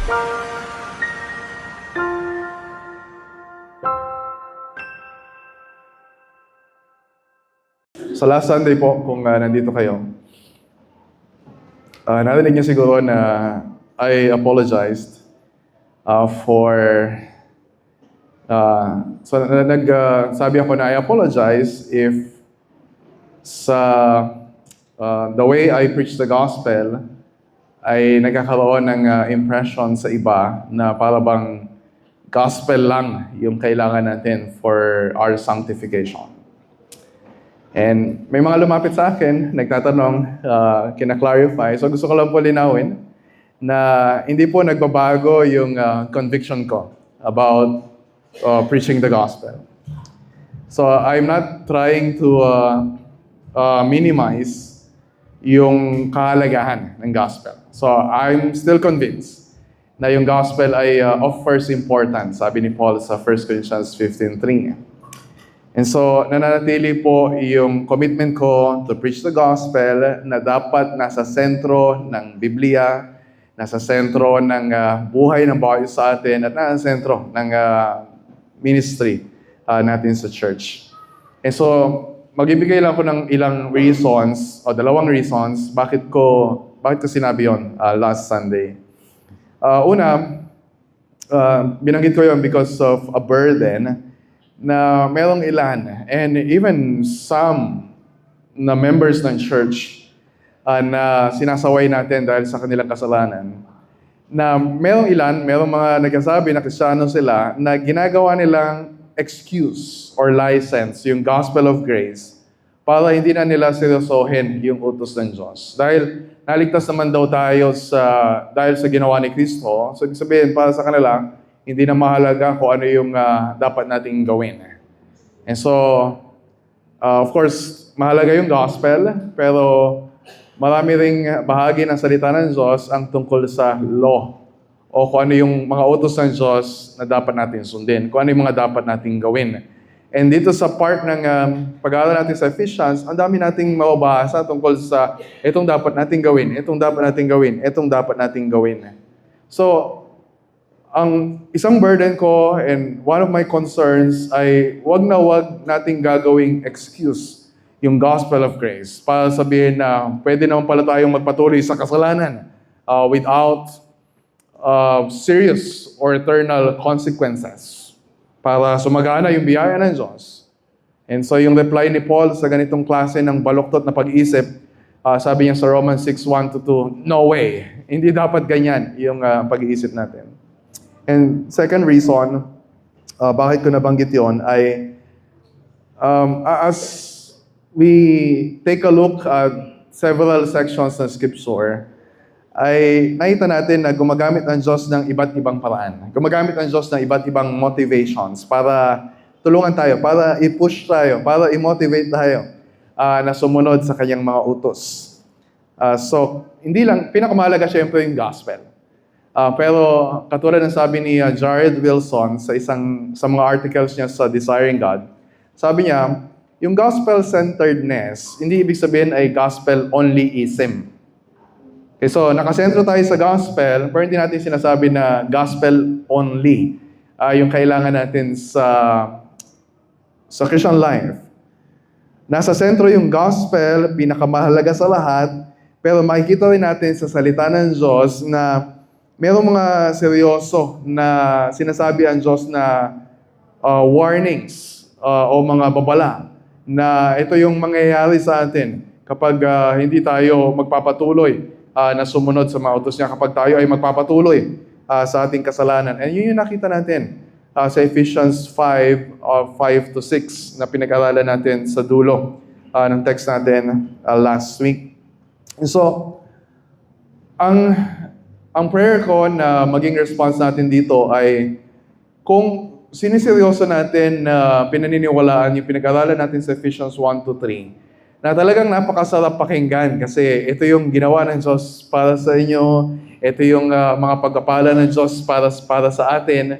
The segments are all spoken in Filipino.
Sa last Sunday po, kung nandito kayo, narinig niyo siguro na I apologized for... sabi ako na I apologize if sa the way I preach the gospel ay nagkakaroon ng impression sa iba na para bang gospel lang yung kailangan natin for our sanctification. And may mga lumapit sa akin, nagtatanong, kina-clarify. So gusto ko lang po linawin na hindi po nagbabago yung conviction ko about preaching the gospel. So I'm not trying to minimize yung kahalagahan ng gospel. So I'm still convinced na yung gospel ay of first importance, sabi ni Paul sa 1 Corinthians 15:3. And so, nananatili po yung commitment ko to preach the gospel na dapat nasa sentro ng Biblia, nasa sentro ng buhay ng bawat isa sa atin, at nasa sentro ng ministry natin sa church. And so, magbibigay lang ko ng ilang reasons, o dalawang reasons, bakit ko sinabi yon last Sunday. Una, binanggit ko yon because of a burden na merong ilan, and even some na members ng church na sinasaway natin dahil sa kanilang kasalanan, na merong mga nagsasabi na Kristiyano sila na ginagawa nilang excuse or license yung gospel of grace para hindi na nila seryosohin yung utos ng Diyos. Dahil naligtas naman daw tayo dahil sa ginawa ni Kristo, so ibig sabihin para sa kanila, hindi na mahalaga kung ano yung dapat nating gawin. And so, of course, mahalaga yung gospel, pero marami ring bahagi ng salita ng Diyos ang tungkol sa law, o kung ano yung mga utos ng Diyos na dapat natin sundin, kung ano yung mga dapat nating gawin. And dito sa part ng pag-aaral natin sa Ephesians, ang dami nating mababasa tungkol sa itong dapat nating gawin, itong dapat nating gawin, itong dapat nating gawin. So, ang isang burden ko and one of my concerns ay wag nating gagawing excuse yung gospel of grace para sabihin na pwede naman pala tayong magpatuloy sa kasalanan without serious or eternal consequences para sumagana yung biyaya ng Diyos. And so yung reply ni Paul sa ganitong klase ng baluktot na pag-iisip, sabi niya sa Romans 6:1-2, no way, hindi dapat ganyan yung pag-iisip natin. And second reason, bakit ko nabanggit yon ay as we take a look at several sections ng Scripture, ay nakita natin na gumagamit ng Diyos ng iba't ibang paraan. Gumagamit ng Diyos ng iba't ibang motivations para tulungan tayo, para i-push tayo, para i-motivate tayo na sumunod sa kanyang mga utos. So, hindi lang, pinakamahalaga syempre yung gospel. Pero katulad ng sabi ni Jared Wilson sa mga articles niya sa Desiring God, sabi niya, yung gospel-centeredness, hindi ibig sabihin ay gospel-onlyism. Okay, so nakasentro tayo sa gospel, pero hindi natin sinasabi na gospel-only yung kailangan natin sa Christian life. Nasa sentro yung gospel, pinakamahalaga sa lahat, pero makikita rin natin sa salita ng Diyos na merong mga seryoso na sinasabi ang Diyos na warnings o mga babala na ito yung mangyayari sa atin kapag hindi tayo magpapatuloy na sumunod sa mga utos niya, kapag tayo ay magpapatuloy sa ating kasalanan. And yun yung nakita natin sa Ephesians 5:5-6 na pinag-aralan natin sa dulo ng text natin last week. So, ang prayer ko na maging response natin dito ay kung siniseryoso natin na pinaniniwalaan yung pinag-aralan natin sa Ephesians 1-3, na talagang napakasarap pakinggan kasi ito yung ginawa ng Diyos para sa inyo, ito yung mga pagpapala ng Diyos para sa atin.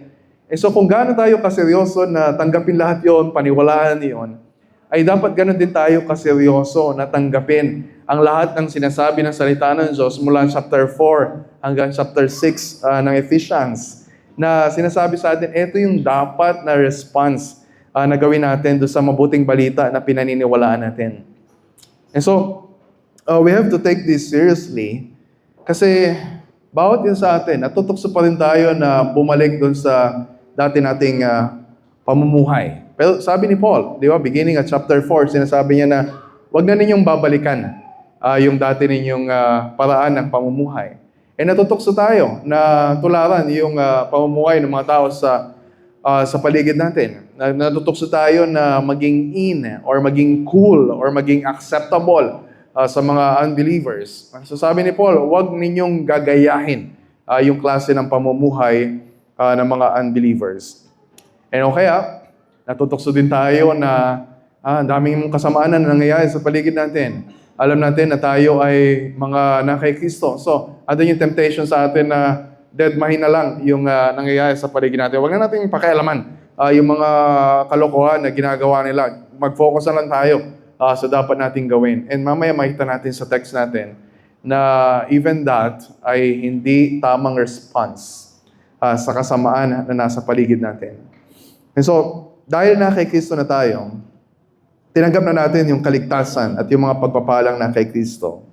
So kung gaano tayo kaseryoso na tanggapin lahat yon, paniwalaan yon, ay dapat ganoon din tayo kaseryoso na tanggapin ang lahat ng sinasabi ng salita ng Diyos mula chapter 4 hanggang chapter 6 ng Ephesians, na sinasabi sa atin, ito yung dapat na response na gawin natin doon sa mabuting balita na pinaniniwalaan natin. And so, we have to take this seriously kasi bawat isa sa atin, natutokso pa rin tayo na bumalik doon sa dati nating pamumuhay. Pero sabi ni Paul, di ba, beginning at chapter 4, sinasabi niya na huwag na ninyong babalikan yung dati ninyong paraan ng pamumuhay. Natutokso tayo na tularan yung pamumuhay ng mga tao sa paligid natin. Natutokso tayo na maging in or maging cool or maging acceptable sa mga unbelievers. So sabi ni Paul, huwag ninyong gagayahin yung klase ng pamumuhay ng mga unbelievers. O kaya, natutokso din tayo na daming kasamaan na nangyayari sa paligid natin. Alam natin na tayo ay mga nakay Kristo. So, andun yung temptation sa atin na deadmahin na lang yung nangyayari sa paligid natin. Huwag na natin pakialaman yung mga kalokohan na ginagawa nila. Mag-focus na lang tayo sa dapat nating gawin. And mamaya makita natin sa text natin na even that ay hindi tamang response sa kasamaan na nasa paligid natin. And so, dahil na kay Kristo na tayo, tinanggap na natin yung kaligtasan at yung mga pagpapalang na kay Kristo.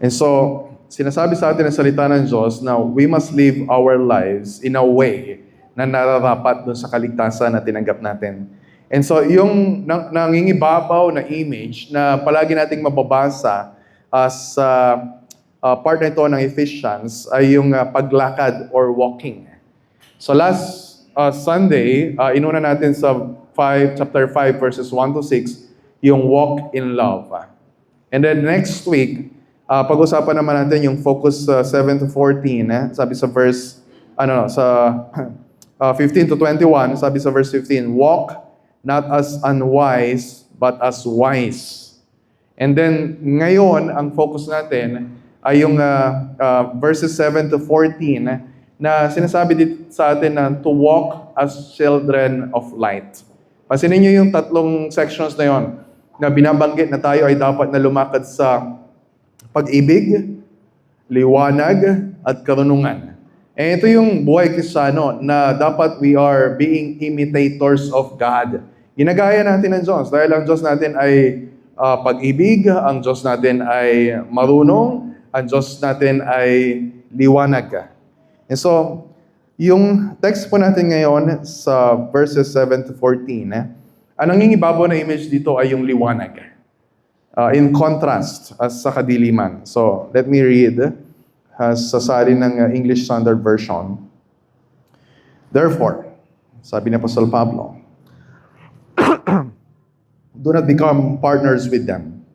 And so, sinasabi sa atin ang salita ng Diyos na we must live our lives in a way na nararapat doon sa kaligtasan na tinanggap natin. And so, yung nangingibabaw na image na palagi nating mababasa sa part na ito ng Ephesians ay yung paglakad or walking. So last Sunday, inuna natin sa chapter 5, verses 1 to 6, yung walk in love. And then next week, pag-usapan naman natin yung focus 7 to 14, sabi sa verse, sa 15 to 21, sabi sa verse 15, walk not as unwise, but as wise. And then ngayon, ang focus natin ay yung verses 7 to 14, na sinasabi dito sa atin na to walk as children of light. Pansinin niyo yung tatlong sections na yon na binabanggit na tayo ay dapat na lumakad sa pag-ibig, liwanag, at karunungan. Ito yung buhay Kristiyano na dapat we are being imitators of God. Ginagaya natin ang Diyos dahil ang Diyos natin ay pag-ibig, ang Diyos natin ay marunong, ang Diyos natin ay liwanag. And so, yung text po natin ngayon sa verses 7 to 14, ang nangingibabaw na image dito ay yung liwanag. In contrast sa kadiliman. So, let me read sa salin ng English Standard Version. Therefore, sabi ni Apostle Pablo, do not become partners with them.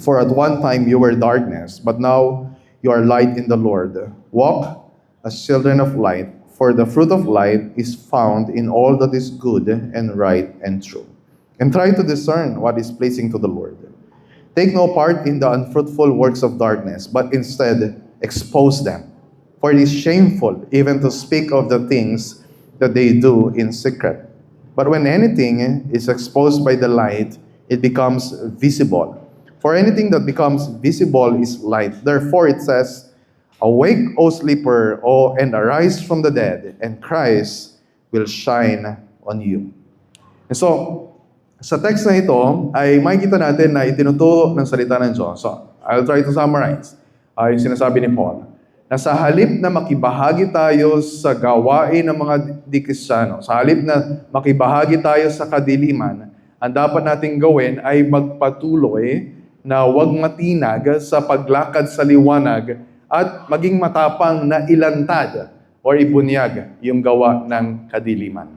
For at one time you were darkness, but now you are light in the Lord. Walk as children of light, for the fruit of light is found in all that is good and right and true. And try to discern what is pleasing to the Lord. Take no part in the unfruitful works of darkness, but instead expose them. For it is shameful even to speak of the things that they do in secret. But when anything is exposed by the light, it becomes visible. For anything that becomes visible is light. Therefore it says, awake, O sleeper, and arise from the dead, and Christ will shine on you. And so, sa text na ito, ay makikita natin na itinuturo ng salita ng Diyos. So, I'll try to summarize yung sinasabi ni Paul. Na sa halip na makibahagi tayo sa gawain ng mga di-Kristiyano, sa halip na makibahagi tayo sa kadiliman, ang dapat nating gawin ay magpatuloy na huwag matinag sa paglakad sa liwanag at maging matapang na ilantad o ibunyag yung gawa ng kadiliman.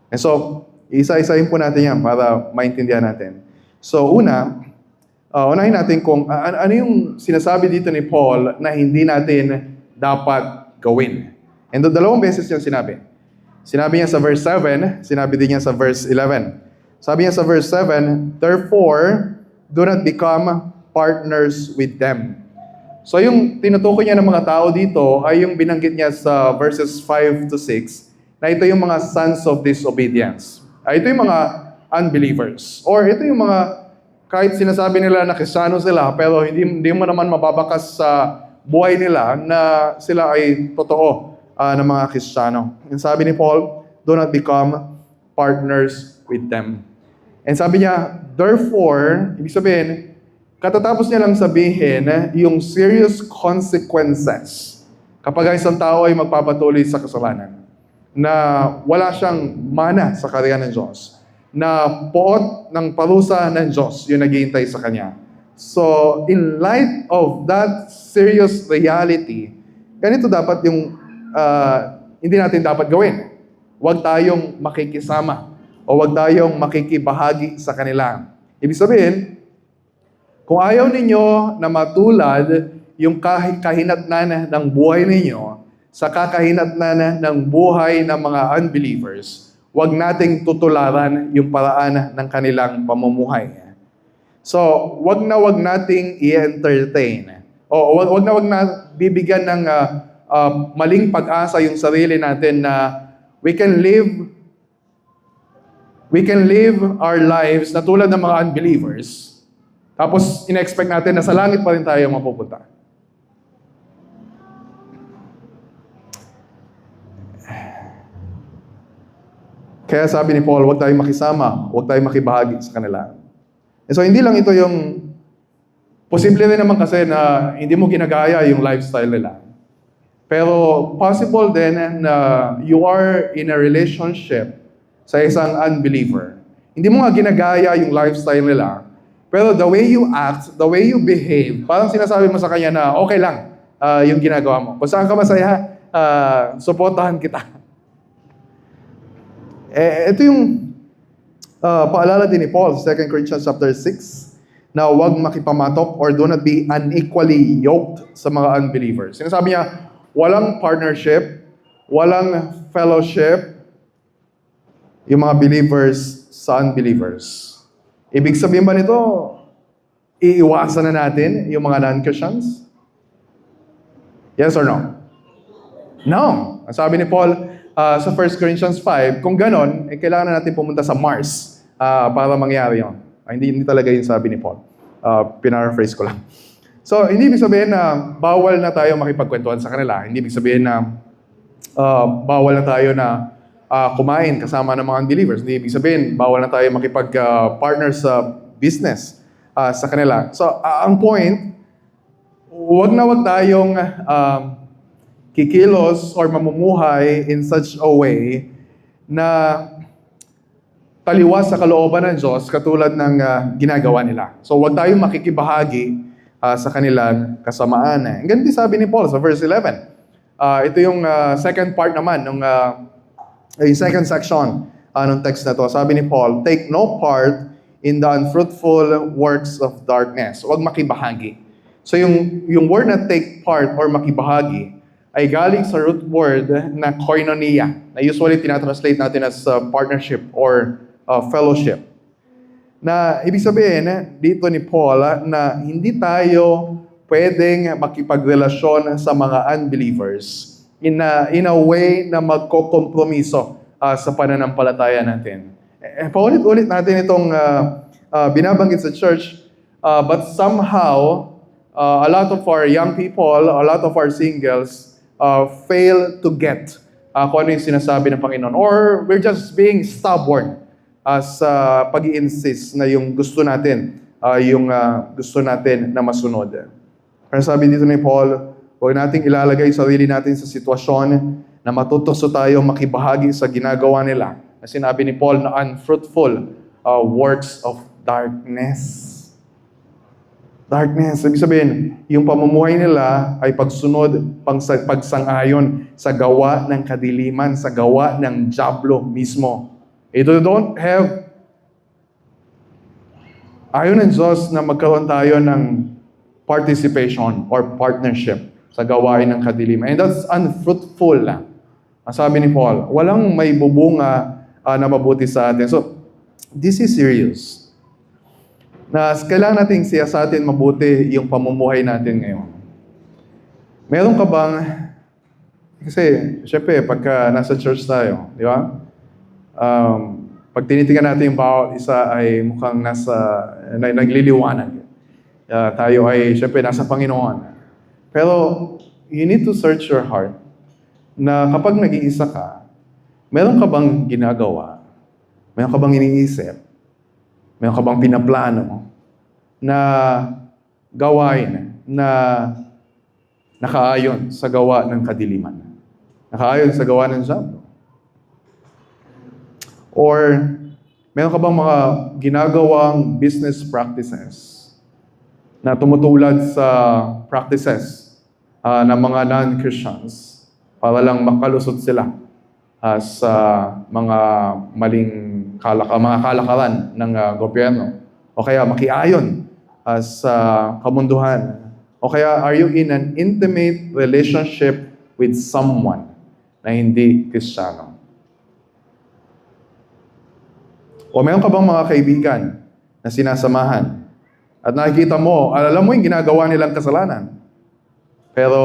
And so, isa-isahin po natin yan para maintindihan natin. So, unahin natin kung ano yung sinasabi dito ni Paul na hindi natin dapat gawin. And dalawang beses yung sinabi. Sinabi niya sa verse 7, sinabi din niya sa verse 11. Sabi niya sa verse 7, therefore, do not become partners with them. So yung tinutukoy niya ng mga tao dito ay yung binanggit niya sa verses 5 to 6 na ito yung mga sons of disobedience. Ito yung mga unbelievers. Or ito yung mga kahit sinasabi nila na Kristiyano sila, pero hindi mo naman mababakas sa buhay nila na sila ay totoo na mga Kristiyano. And sabi ni Paul, do not become partners with them. And sabi niya, therefore, ibig sabihin, katatapos niya lang sabihin yung serious consequences kapag isang tao ay magpapatuloy sa kasalanan, na wala siyang mana sa karya ng Diyos, na poot ng parusa ng Diyos yung naghihintay sa kanya. So, in light of that serious reality, ganito dapat yung hindi natin dapat gawin. Huwag tayong makikisama o huwag tayong makikibahagi sa kanila. Ibig sabihin, kung ayaw ninyo na matulad yung kahinatnan ng buhay ninyo sa kakahinatnan ng buhay ng mga unbelievers, huwag nating tutularan yung paraan ng kanilang pamumuhay. So, wag nating i-entertain. O wag na bibigyan ng maling pag-asa yung sarili natin na we can live our lives na tulad ng mga unbelievers. Tapos, in-expect natin na sa langit pa rin tayo mapupunta. Kaya sabi ni Paul, huwag tayong makisama, huwag tayong makibahagi sa kanila. So, hindi lang ito yung, posible rin naman kasi na hindi mo ginagaya yung lifestyle nila. Pero possible din na you are in a relationship sa isang unbeliever. Hindi mo nga ginagaya yung lifestyle nila, pero the way you act, the way you behave, parang sinasabi mo sa kanya na okay lang yung ginagawa mo. Kung saan ka masaya, suportahan kita. Ito yung paalala din ni Paul, 2 Corinthians chapter 6, na huwag makipamatok or do not be unequally yoked sa mga unbelievers. Sinasabi niya, walang partnership, walang fellowship, yung mga believers sa unbelievers. Ibig sabihin ba nito, iiwasan na natin yung mga non-Christians? Yes or no? No. Ang sabi ni Paul, sa 1 Corinthians 5, kung ganon, kailangan na natin pumunta sa Mars para mangyari yun. Hindi talaga yung sabi ni Paul. Pinaraphrase ko lang. So, hindi ibig sabihin na bawal na tayo makipagkwentuhan sa kanila. Hindi ibig sabihin na bawal na tayo na kumain kasama ng mga unbelievers. Hindi ibig sabihin, bawal na tayo makipag-partner sa business sa kanila. So, ang point, wag tayong kikilos or mamumuhay in such a way na taliwas sa kalooban ng Diyos katulad ng ginagawa nila. So huwag tayong makikibahagi sa kanilang kasamaan. Ang ganito sabi ni Paul sa verse 11. Ito yung second part naman, yung second section ng text na to. Sabi ni Paul, take no part in the unfruitful works of darkness. Huwag makibahagi. So yung word na take part or makibahagi, ay galing sa root word na koinonia, na usually tinatranslate natin as partnership or fellowship. Na ibig sabihin dito ni Paul na hindi tayo pwedeng makipagrelasyon sa mga unbelievers in a way na magkokompromiso sa pananampalataya natin. Paulit-ulit natin itong binabanggit sa church, but somehow a lot of our young people, a lot of our singles fail to get kung ano yung sinasabi ng Panginoon. Or we're just being stubborn sa pag-i-insist na yung gusto natin, gusto natin na masunod. Kaya sabi dito ni Paul, huwag nating ilalagay sarili natin sa sitwasyon na matutukso tayo makibahagi sa ginagawa nila. Na sinabi ni Paul na unfruitful works of darkness. Darkness, ibig sabihin, yung pamumuhay nila ay pagsunod, pagsang-ayon sa gawa ng kadiliman, sa gawa ng dyablo mismo. Ito don't have, ayaw ng Diyos na magkaroon tayo ng participation or partnership sa gawain ng kadiliman. And that's unfruitful. Ang sabi ni Paul, walang may bubunga na mabuti sa atin. So, this is serious. Na kailangan nating siyasatin mabuti yung pamumuhay natin ngayon. Meron ka bang, kasi syempre pagka nasa church tayo, di ba? Pag tinitingnan natin yung bawat isa ay mukhang nagliliwanag. Tayo ay, syempre, nasa Panginoon. Pero, you need to search your heart na kapag nag-iisa ka, meron ka bang ginagawa? Meron ka bang iniisip? Meron ka bang pinaplano na gawain na nakaayon sa gawa ng kadiliman? Nakaayon sa gawa ng diablo? Or meron ka bang mga ginagawang business practices na tumutulad sa practices ng mga non-Christians para lang makalusot sila sa mga maling mga kalakaran ng gobyerno? O kaya makiayon sa kamunduhan? O kaya are you in an intimate relationship with someone na hindi Kristiyano? O meron ka bang mga kaibigan na sinasamahan at nakikita mo, alam mo yung ginagawa nilang kasalanan, pero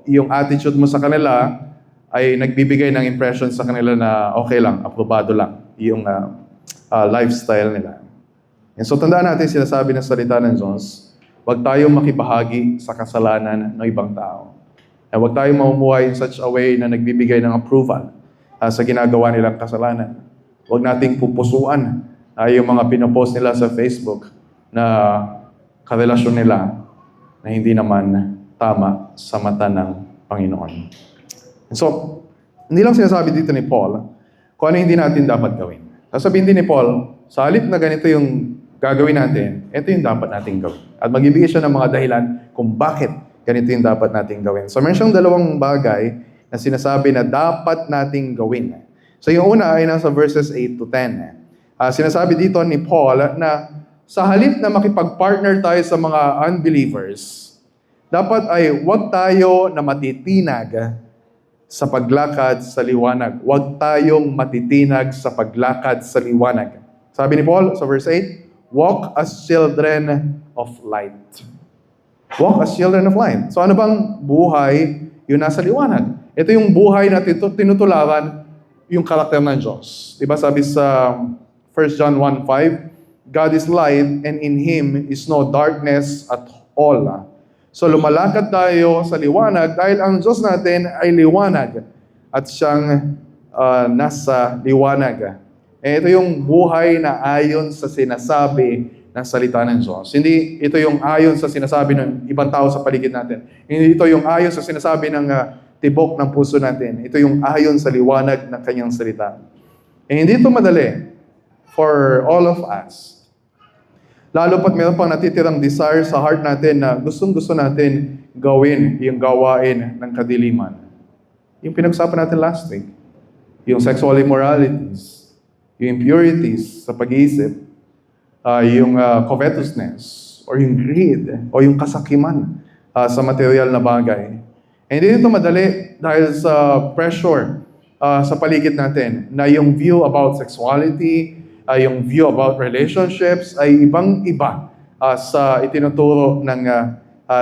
yung attitude mo sa kanila ay nagbibigay ng impression sa kanila na okay lang, aprobado lang yung lifestyle nila. And so tandaan natin sinasabi ng salita ng Diyos, huwag tayong makibahagi sa kasalanan ng ibang tao. At huwag tayong mamumuhay in such a way na nagbibigay ng approval sa ginagawa nilang kasalanan. Huwag nating pupusuan yung mga pinopost nila sa Facebook na karelasyon nila na hindi naman tama sa mata ng Panginoon. So, hindi lang sinasabi dito ni Paul kung ano hindi natin dapat gawin. Sasabihin din ni Paul, sa halip na ganito yung gagawin natin, ito yung dapat natin gawin. At magbibigay siya ng mga dahilan kung bakit ganito yung dapat natin gawin. So, meron siyang dalawang bagay na sinasabi na dapat nating gawin. So yung una ay nasa verses 8 to 10. Sinasabi dito ni Paul na sa halip na makipag-partner tayo sa mga unbelievers, dapat ay huwag tayo na matitinag sa paglakad sa liwanag. Huwag tayong matitinag sa paglakad sa liwanag. Sabi ni Paul sa verse 8, walk as children of light. Walk as children of light. So ano bang buhay yung nasa liwanag? Ito yung buhay na tinutularan yung karakter ng Diyos. Diba sabi sa 1 John 1:5, God is light and in Him is no darkness at all. So lumalakad tayo sa liwanag dahil ang Diyos natin ay liwanag at siyang nasa liwanag. Ito yung buhay na ayon sa sinasabi ng salita ng Diyos. Hindi ito yung ayon sa sinasabi ng ibang tao sa paligid natin. Hindi ito yung ayon sa sinasabi ng tibok ng puso natin. Ito yung ayon sa liwanag ng kanyang salita. Hindi ito madali for all of us. Lalo pat meron pang natitirang desire sa heart natin na gustong-gusto natin gawin yung gawain ng kadiliman. Yung pinag-usapan natin last week. Yung sexual immoralities, yung impurities sa pag-iisip, yung covetousness, or yung greed, o yung kasakiman sa material na bagay. Hindi ito madali dahil sa pressure sa paligid natin na yung view about sexuality, yung view about relationships ay ibang-iba sa itinuturo ng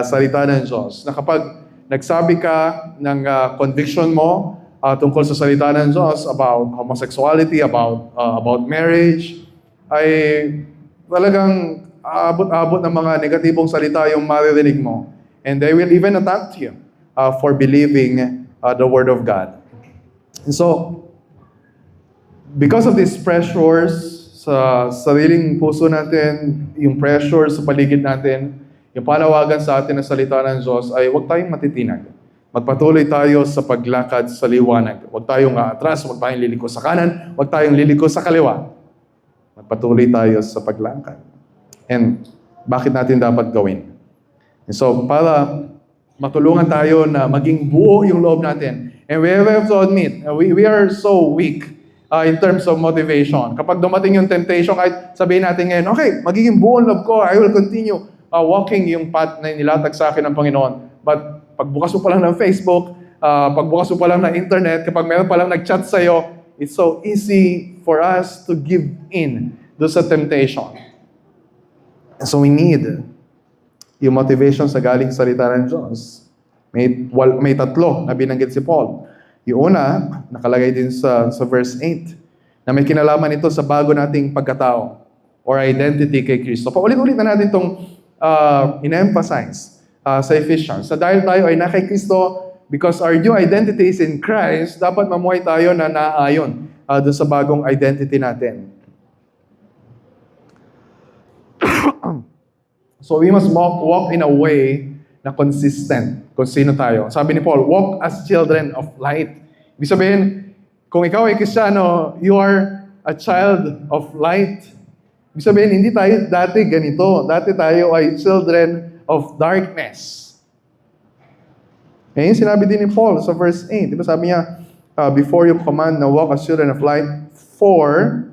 salita ng Diyos. Na kapag nagsabi ka ng conviction mo tungkol sa salita ng Diyos about homosexuality, about marriage, ay talagang abot-abot ng mga negatibong salita yung maririnig mo. And they will even attack you for believing the Word of God. And so, because of these pressures sa sariling puso natin, yung pressure sa paligid natin, yung panawagan sa atin ng salita ng Diyos ay huwag tayong matitinag. Magpatuloy tayo sa paglakad sa liwanag. Huwag tayong atras, huwag tayong liliko sa kanan, huwag tayong liliko sa kaliwa. Magpatuloy tayo sa paglakad. And bakit natin dapat gawin? And so, para matulungan tayo na maging buo yung loob natin. And we have to admit, we are so weak in terms of motivation. Kapag dumating yung temptation, kahit sabihin natin ngayon, okay, magiging buo ang loob ko, I will continue walking yung path na nilatag sa akin ng Panginoon. But pagbukas mo pa lang ng Facebook, pagbukas mo pa lang ng internet, kapag meron pa lang nag-chat sa'yo, it's so easy for us to give in do sa temptation. And so we need yung motivation sa galing salita ng Diyos. May tatlo na binanggit si Paul. Yung una, nakalagay din sa verse 8, na may kinalaman ito sa bago nating pagkatao or identity kay Kristo. Paulit-ulit na natin itong in-emphasize sa Ephesians. Sa dahil tayo ay na kay Kristo, because our new identity is in Christ, dapat mamuhay tayo na naayon doon sa bagong identity natin. So we must walk in a way na consistent kung sino tayo. Sabi ni Paul, walk as children of light. Ibig sabihin, kung ikaw ay Kristiyano, you are a child of light. Ibig sabihin, hindi tayo dati ganito. Dati tayo ay children of darkness. Ngayon, sinabi din ni Paul sa verse 8. Diba sabi niya, before you command na walk as children of light, for,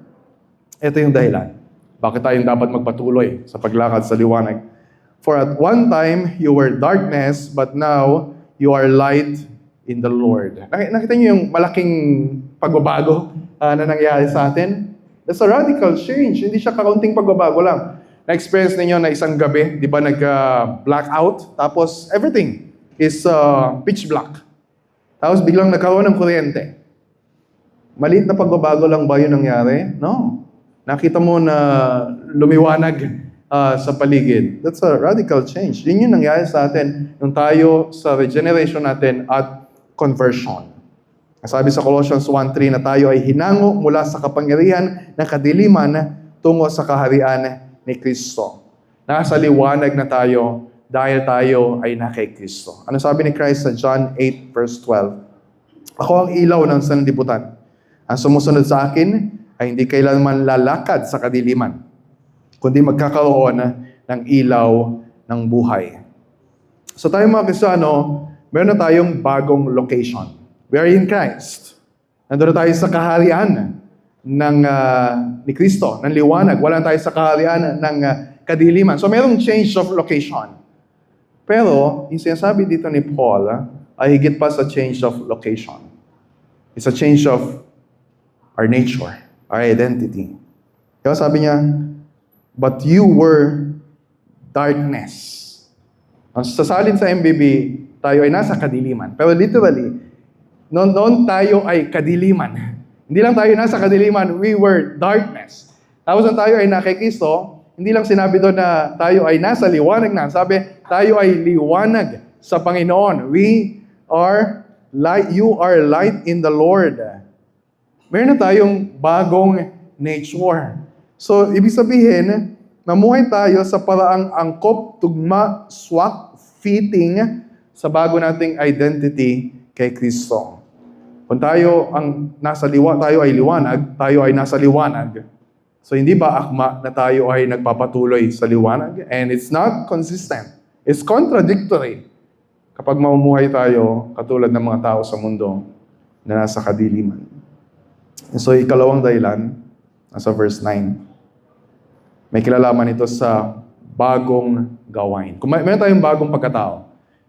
ito yung dahilan. Bakit tayong dapat magpatuloy sa paglakad sa liwanag? For at one time, you were darkness, but now, you are light in the Lord. Nakita niyo yung malaking pagbabago na nangyari sa atin? That's a radical change. Hindi siya kakaunting pagbabago lang. Na-experience ninyo na isang gabi, di ba nag-blackout, tapos everything is pitch black. Tapos biglang nagkaroon ng kuryente. Maliit na pagbabago lang ba yun nangyari? No. Nakita mo na lumiwanag sa paligid. That's a radical change. Yun yung nangyari sa atin nung tayo sa regeneration natin at conversion. Sabi sa Colossians 1:3 na tayo ay hinango mula sa kapangyarihan ng kadiliman tungo sa kaharian ni Kristo. Nasa liwanag na tayo dahil tayo ay na kay Kristo. Ano sabi ni Christ sa John 8 verse 12? Ako ang ilaw ng sanlibutan. Ang sumusunod sa akin ay hindi kailanman lalakad sa kadiliman, kundi magkakaroon ng ilaw ng buhay. So tayo mga Kristiyano, meron na tayong bagong location. We are in Christ. Nandun na tayo sa kaharian ni Kristo, ng liwanag. Wala tayo sa kaharian ng kadiliman. So merong change of location. Pero, yung sinasabi dito ni Paul, ay higit pa sa change of location. It's a change of our nature, our identity. Kaya sabi niya, but you were darkness. Ang sasalin sa MBB, tayo ay nasa kadiliman. Pero literally, noon tayo ay kadiliman. Hindi lang tayo nasa kadiliman, we were darkness. Tapos nung tayo ay nakikristo, hindi lang sinabi doon na tayo ay nasa liwanag na. Sabi, tayo ay liwanag sa Panginoon. We are light, you are light in the Lord. Meron na tayong bagong nature. So, ibig sabihin, namuhay tayo sa paraang angkop, tugma, swak, fitting sa bago nating identity kay Kristo. Kung tayo tayo ay liwanag, tayo ay nasa liwanag. So hindi ba akma na tayo ay nagpapatuloy sa liwanag? And it's not consistent. It's contradictory kapag mamumuhay tayo katulad ng mga tao sa mundo na nasa kadiliman. And so ikalawang dahilan, nasa verse 9, may kilalaman ito sa bagong gawain. Kung meron tayong bagong pagkatao,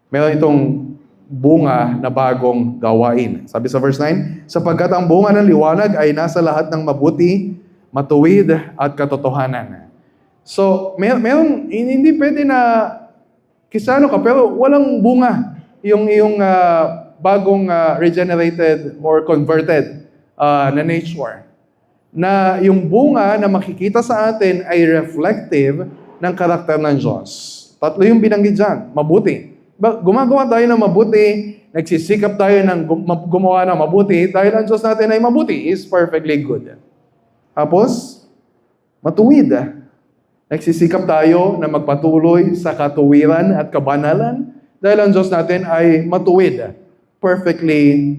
meron itong bunga na bagong gawain. Sabi sa verse 9, sapagkat ang bunga ng liwanag ay nasa lahat ng mabuti, matuwid at katotohanan. So, meron hindi pwede na Kristiyano ka pero walang bunga yung bagong regenerated or converted na nature. Na yung bunga na makikita sa atin ay reflective ng karakter ng Diyos. Tatlo yung binanggit dyan. Mabuti. Gumagawa tayo ng mabuti, nagsisikap tayo ng gumawa ng mabuti dahil ang Diyos natin ay mabuti, is perfectly good. Tapos, matuwid. Nagsisikap tayo na magpatuloy sa katuwiran at kabanalan dahil ang Diyos natin ay matuwid, perfectly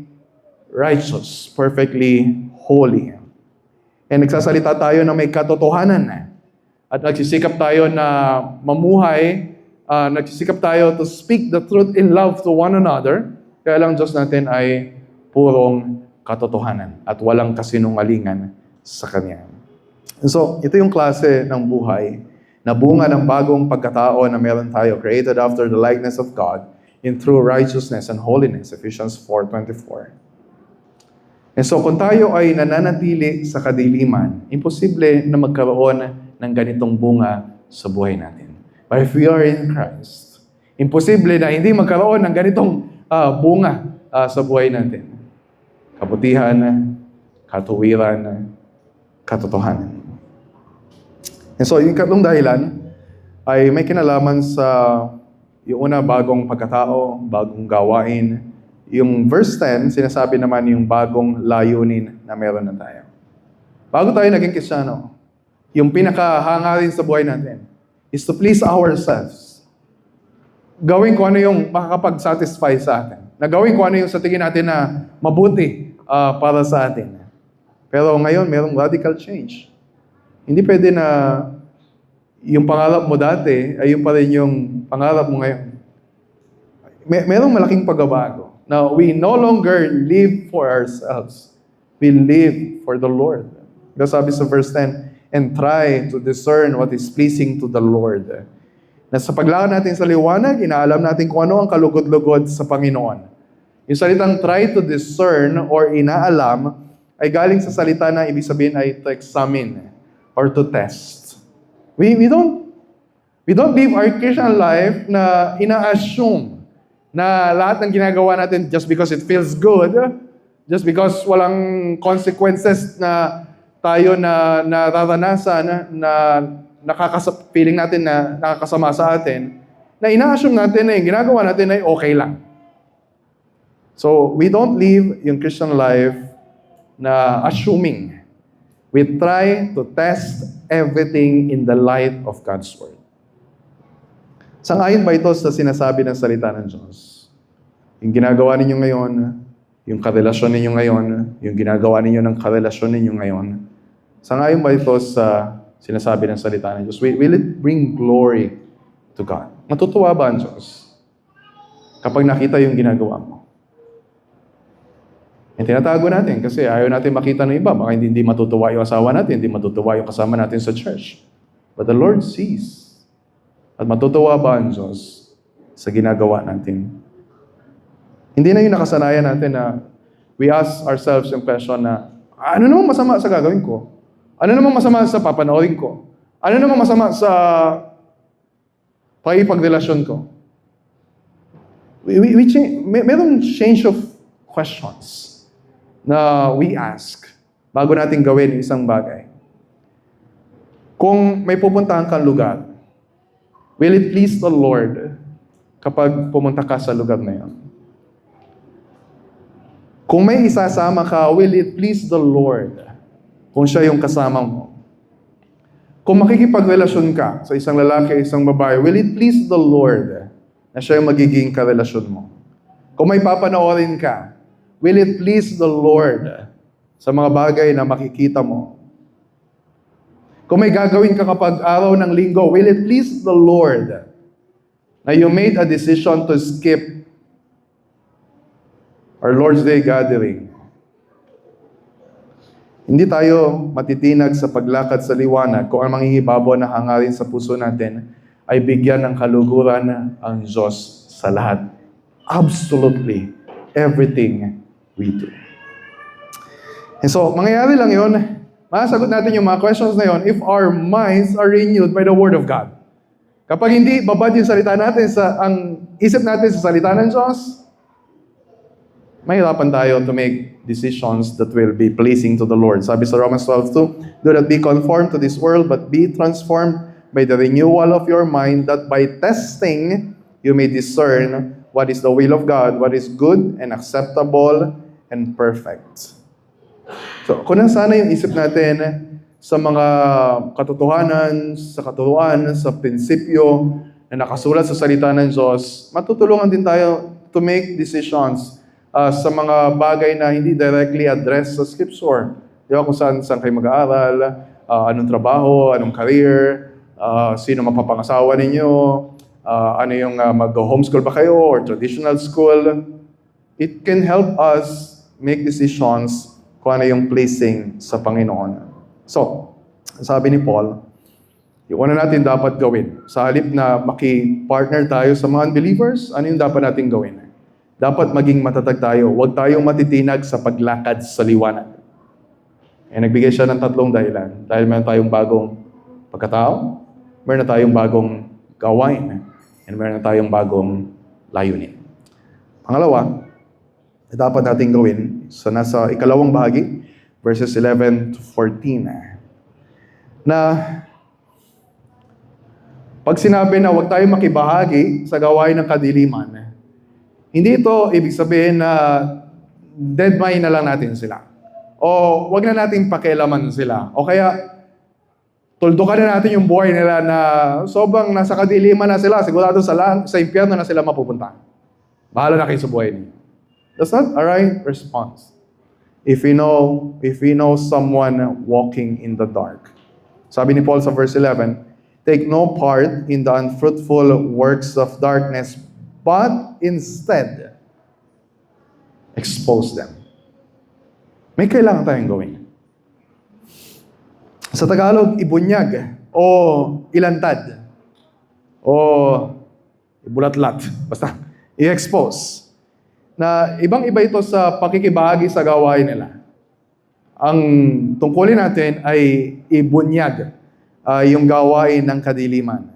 righteous, perfectly holy. And nagsasalita tayo na may katotohanan at nagsisikap tayo na mamuhay, nagsisikap tayo to speak the truth in love to one another, kaya lang Diyos natin ay purong katotohanan at walang kasinungalingan sa Kanya. So, ito yung klase ng buhay na bunga ng bagong pagkatao na meron tayo, created after the likeness of God in true righteousness and holiness, Ephesians 4:24. And so, kung tayo ay nananatili sa kadiliman, imposible na magkaroon ng ganitong bunga sa buhay natin. But if we are in Christ, imposible na hindi magkaroon ng ganitong bunga sa buhay natin. Kabutihan, katuwiran, katotohanan. And so, yung ikatlong dahilan ay may kinalaman sa yung una, bagong pagkatao, bagong gawain. Yung verse 10, sinasabi naman yung bagong layunin na meron na tayo. Bago tayo naging Kristiyano, yung pinakahangarin sa buhay natin is to please ourselves. Gawin ko ano yung makakapag-satisfy sa atin. Na gawin ko ano yung sa tingin natin na mabuti para sa atin. Pero ngayon, merong radical change. Hindi pwede na yung pangarap mo dati ay yung pa rin yung pangarap mo ngayon. Merong malaking pagbabago. Now, we no longer live for ourselves. We live for the Lord. Because sabi sa verse 10, and try to discern what is pleasing to the Lord. Na sa paglakad natin sa liwanag, inaalam natin kung ano ang kalugod-lugod sa Panginoon. Yung salitang try to discern or inaalam ay galing sa salita na ibig sabihin ay to examine or to test. We don't live our Christian life na ina-assume na lahat ng ginagawa natin just because it feels good, just because walang consequences na tayo na nararanasan na feeling natin na nakakasama sa atin, na ina-assume natin na yung ginagawa natin ay okay lang. So, we don't live yung Christian life na assuming. We try to test everything in the light of God's Word. Sangayon ba ito sa sinasabi ng salita ng Diyos? Yung ginagawa ninyo ngayon, yung karelasyon ninyo ngayon, yung ginagawa ninyo ng karelasyon ninyo ngayon, sangayon ba ito sa sinasabi ng salita ng Diyos? Will it bring glory to God? Matutuwa ba ang Diyos kapag nakita yung ginagawa mo? Yung tinatago natin kasi ayaw natin makita ng iba. Baka hindi matutuwa yung asawa natin, hindi matutuwa yung kasama natin sa church. But the Lord sees. At matutuwa ba ang Diyos sa ginagawa natin? Hindi na yung nakasanayan natin na we ask ourselves yung question na, ano namang masama sa gagawin ko? Ano namang masama sa papanoorin ko? Ano namang masama sa pakipagrelasyon ko? Merong change of questions na we ask bago natin gawin yung isang bagay. Kung may pupuntahan kang lugar, will it please the Lord kapag pumunta ka sa lugar na yun? Kung may isasama ka, will it please the Lord kung siya yung kasama mo? Kung makikipagrelasyon ka sa isang lalaki, isang babae, will it please the Lord na siya yung magiging karelasyon mo? Kung may papanoorin ka, will it please the Lord sa mga bagay na makikita mo? Kung may gagawin ka kapag araw ng linggo, will it please the Lord na you made a decision to skip our Lord's Day gathering? Hindi tayo matitinag sa paglakad sa liwanag kung ang manghihibabaw na hangarin sa puso natin ay bigyan ng kaluguran ang Diyos sa lahat. Absolutely everything we do. And so, mangyayari lang yun, masasagot natin yung mga questions na yun if our minds are renewed by the Word of God. Kapag hindi babad yung salita natin, ang isip natin sa salita ng Diyos, mahirapan tayo to make decisions that will be pleasing to the Lord. Sabi sa Romans 12:2, do not be conformed to this world, but be transformed by the renewal of your mind, that by testing, you may discern what is the will of God, what is good and acceptable and perfect. So, kung sana yung isip natin sa mga katotohanan, sa katuruan, sa prinsipyo na nakasulat sa salita ng Diyos, matutulungan din tayo to make decisions sa mga bagay na hindi directly addressed sa Scripture. Di ba kung saan kayo mag-aaral, anong trabaho, anong career, sino mapapangasawa ninyo, ano yung mag-homeschool ba kayo or traditional school. It can help us make decisions kung ano yung pleasing sa Panginoon. So, sabi ni Paul, yung una natin dapat gawin, sa halip na maki-partner tayo sa mga unbelievers, ano yung dapat natin gawin? Dapat maging matatag tayo. Huwag tayong matitinag sa paglakad sa liwanag. Nagbigay siya ng 3 dahilan. Dahil meron tayong bagong pagkatao, meron na tayong bagong gawain, and meron na tayong bagong layunin. Pangalawa, dapat natin gawin sa nasa ikalawang bahagi, verses 11 to 14. na pag sinabi na huwag tayo makibahagi sa gawain ng kadiliman, hindi ito ibig sabihin na deadmine na lang natin sila. O wag na natin pakialaman sila. O kaya tuldukan na natin yung buhay nila na sobrang nasa kadiliman na sila, sigurado sa impyerno na sila mapupunta. Bahala na kayo sa buhay niyo. That's not a right response. If we know someone walking in the dark. Sabi ni Paul sa verse 11, take no part in the unfruitful works of darkness, but instead, expose them. May kailangan tayong gawin. Sa Tagalog, ibunyag o ilantad o ibulatlat. Basta, i-expose. Na ibang-iba ito sa pakikibahagi sa gawain nila. Ang tungkulin natin ay ibunyag yung gawain ng kadiliman.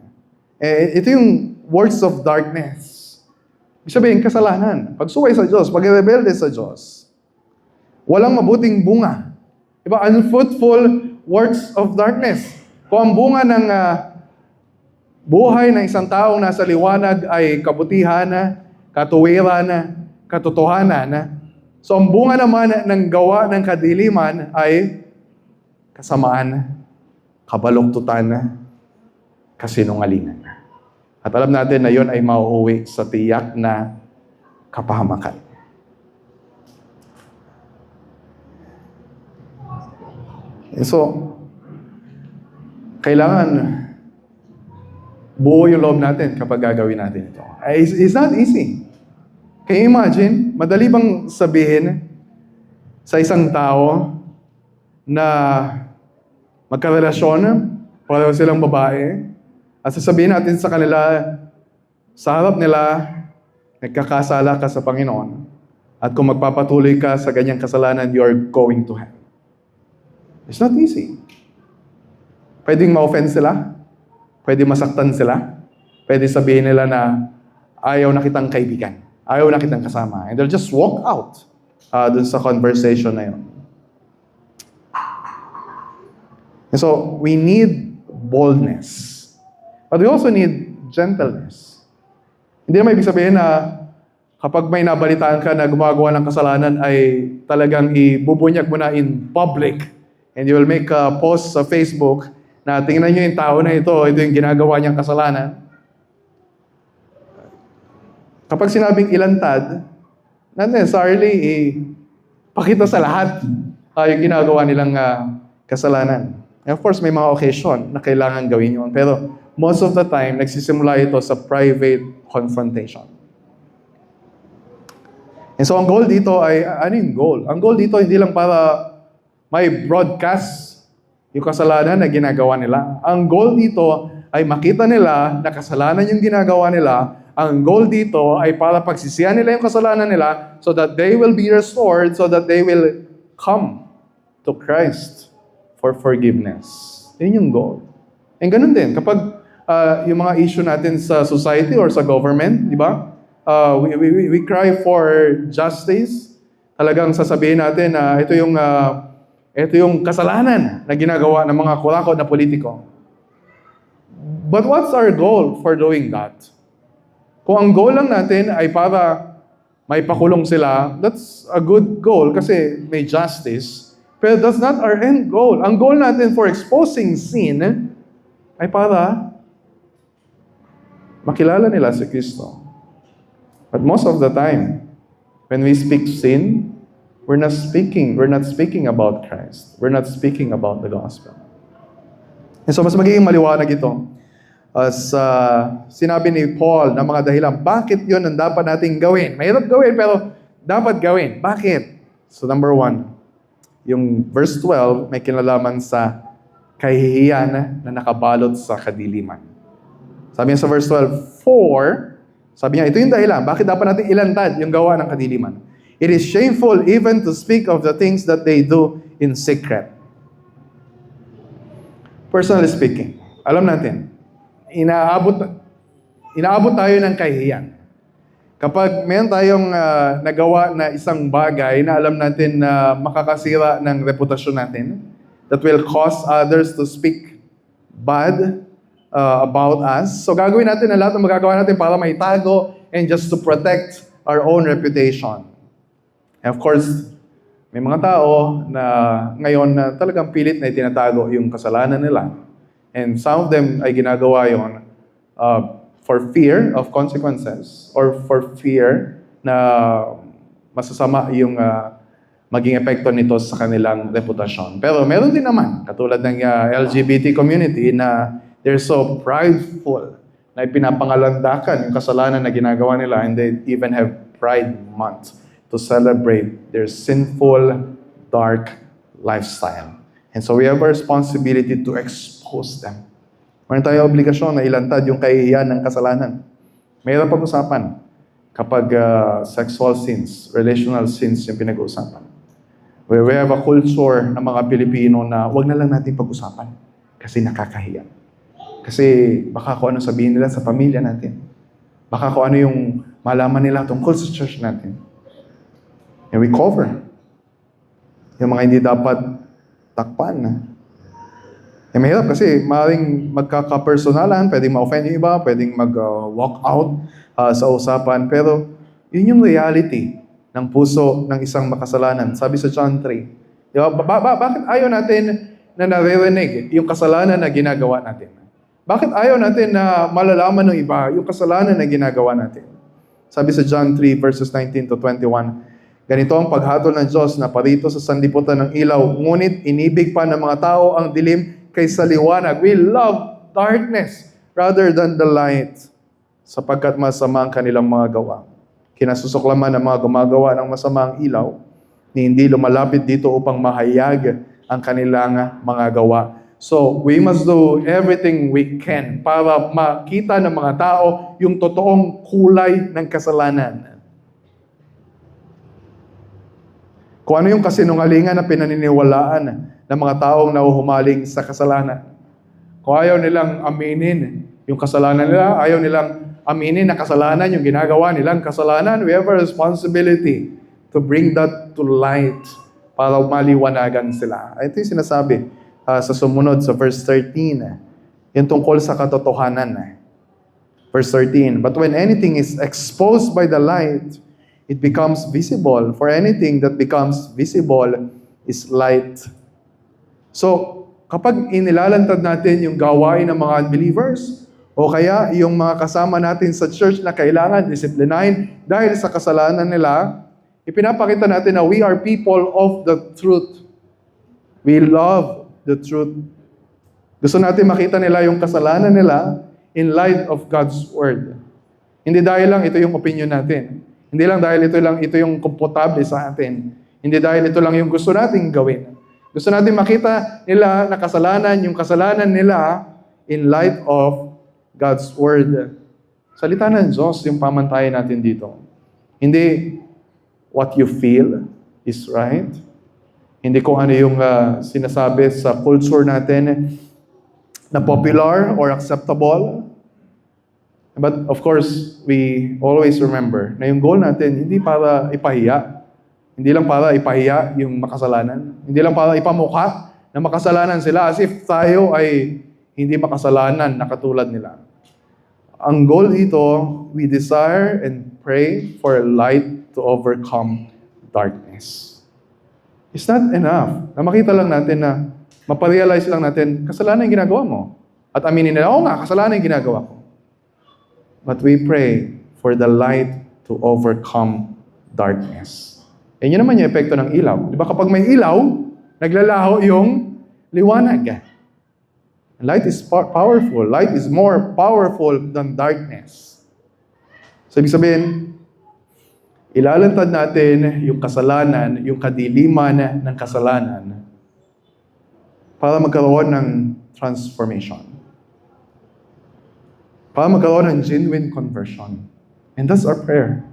Ito yung works of darkness. Ibig sabihin, kasalanan. Pagsuway sa Diyos, pag-rebelde sa Diyos. Walang mabuting bunga. Diba? Unfruitful works of darkness. Kung ang bunga ng buhay ng isang taong nasa liwanag ay kabutihan, katuwiran, katotohanan. So ang bunga naman ng gawa ng kadiliman ay kasamaan, kabaluktutan, kasinungalingan. At alam natin na yon ay mauuwi sa tiyak na kapahamakan. So, kailangan buo yung loob natin kapag gagawin natin ito. It's not easy. Can you imagine? Madali bang sabihin sa isang tao na magkarelasyon, pareho silang babae, at sasabihin natin sa kanila, sa harap nila, nagkakasala ka sa Panginoon, at kung magpapatuloy ka sa ganyang kasalanan, you're going to hell. It's not easy. Pwedeng ma-offend sila, pwedeng masaktan sila, pwede sabihin nila na ayaw na kitang kaibigan, ayaw na kitang kasama, and they'll just walk out dun sa conversation na yun. And so, we need boldness. But we also need gentleness. Hindi naman ibig sabihin na kapag may nabalitaan ka na gumagawa ng kasalanan ay talagang ibubunyag mo na in public and you will make a post sa Facebook na tingnan nyo yung tao na ito yung ginagawa niyang kasalanan. Kapag sinabing ilantad, not necessarily pakita sa lahat yung ginagawa nilang kasalanan. And of course, may mga occasion na kailangan gawin yun. Pero most of the time, nagsisimula ito sa private confrontation. And so, ang goal dito ay, ano yung goal? Ang goal dito hindi lang para may broadcast yung kasalanan na ginagawa nila. Ang goal dito ay makita nila na kasalanan yung ginagawa nila. Ang goal dito ay para pagsisihan nila yung kasalanan nila so that they will be restored, so that they will come to Christ for forgiveness. Yun yung goal. And ganun din, kapag yung mga issue natin sa society or sa government, di ba? We cry for justice. Talagang sasabihin natin na ito yung kasalanan na ginagawa ng mga kurakot na politiko. But what's our goal for doing that? Kung ang goal lang natin ay para may pakulong sila, that's a good goal kasi may justice. Pero that's not our end goal. Ang goal natin for exposing sin ay para makilala nila si Kristo. But most of the time, when we speak sin, we're not speaking about Christ. We're not speaking about the gospel. And so mas magiging maliwanag ito. As sinabi ni Paul na mga dahilan, bakit yun ang dapat nating gawin? Mahirap gawin, pero dapat gawin. Bakit? So number 1, yung verse 12 may kinalaman sa kahihiyan na nakabalot sa kadiliman. Sabi niya sa verse 12, sabi niya, ito yung dahilan, bakit dapat natin ilantad yung gawa ng kadiliman? It is shameful even to speak of the things that they do in secret. Personally speaking, alam natin, inaabot tayo ng kahihiyan. Kapag meron tayong nagawa na isang bagay na alam natin na makakasira ng reputasyon natin, that will cause others to speak bad about us. So gagawin natin na lahat ng magagawa natin para maitago and just to protect our own reputation. And of course, may mga tao na ngayon na talagang pilit na itinatago yung kasalanan nila. And some of them ay ginagawa yon for fear of consequences or for fear na masasama yung maging epekto nito sa kanilang reputasyon. Pero meron din naman, katulad ng LGBT community na they're so prideful na ipinapangalandakan yung kasalanan na ginagawa nila, and they even have Pride Month to celebrate their sinful, dark lifestyle. And so we have a responsibility to expose them. Meron tayong obligasyon na ilantad yung kahihiyan ng kasalanan. Mayroon pag-usapan kapag sexual sins, relational sins yung pinag-uusapan. We have a culture ng mga Pilipino na wag na lang natin pag-usapan kasi nakakahiya. Kasi baka kung ano sabihin nila sa pamilya natin. Baka kung ano yung malaman nila tungkol sa church natin. And we cover yung mga hindi dapat takpan. Eh, mahirap kasi maaaring magkakapersonalan, pwedeng ma-offend yung iba, pwedeng mag-walk out sa usapan. Pero yun yung reality ng puso ng isang makasalanan. Sabi sa John 3, diba? Bakit ayaw natin na naririnig yung kasalanan na ginagawa natin? Bakit ayaw natin na malalaman ng iba yung kasalanan na ginagawa natin? Sabi sa John 3 verses 19 to 21, ganito ang paghatol ng Diyos na parito sa sanlibutan ng ilaw, ngunit inibig pa ng mga tao ang dilim kaysa liwanag. We love darkness rather than the light, sapagkat masama ang kanilang mga gawa. Kinasusuklaman ng mga gumagawa ng masamang ilaw, ni hindi lumalapit dito upang mahayag ang kanilang mga gawa. So, we must do everything we can para makita ng mga tao yung totoong kulay ng kasalanan. Kung ano yung kasinungalingan na pinaniniwalaan ng mga taong nauhumaling sa kasalanan. Kung ayaw nilang aminin yung kasalanan nila, ayaw nilang aminin na kasalanan yung ginagawa nilang kasalanan, we have a responsibility to bring that to light para maliwanagan sila. Ito yung sinasabi sa sumunod sa verse 13, yung tungkol sa katotohanan. Verse 13, but when anything is exposed by the light, it becomes visible. For anything that becomes visible is light. So, kapag inilalantad natin yung gawain ng mga unbelievers, o kaya yung mga kasama natin sa church na kailangan disiplinahin dahil sa kasalanan nila, ipinapakita natin na we are people of the truth. We love the truth. Gusto natin makita nila yung kasalanan nila in light of God's Word. Hindi dahil lang ito yung opinion natin. Hindi lang dahil ito yung komportable sa atin. Hindi dahil ito lang yung gusto nating gawin. Gusto natin makita nila na yung kasalanan nila in light of God's Word. Salita ng Diyos yung pamantayan natin dito. Hindi what you feel is right. Hindi kung ano yung sinasabi sa culture natin na popular or acceptable. But of course, we always remember na yung goal natin hindi para ipahiya. Hindi lang para ipahiya yung makasalanan. Hindi lang para ipamukha na makasalanan sila as if tayo ay hindi makasalanan na katulad nila. Ang goal dito, we desire and pray for light to overcome darkness. It's not enough na makita lang natin na maparealize lang natin, kasalanan yung ginagawa mo. At aminin nila, oo nga, kasalanan yung ginagawa ko. But we pray for the light to overcome darkness. E yun naman yung epekto ng ilaw. Di ba kapag may ilaw, naglalaho yung liwanag. Light is powerful. Light is more powerful than darkness. So, ibig sabihin, ilalantad natin yung kasalanan, yung kadiliman ng kasalanan para magkaroon ng transformation. Para magkaroon ng genuine conversion. And that's our prayer.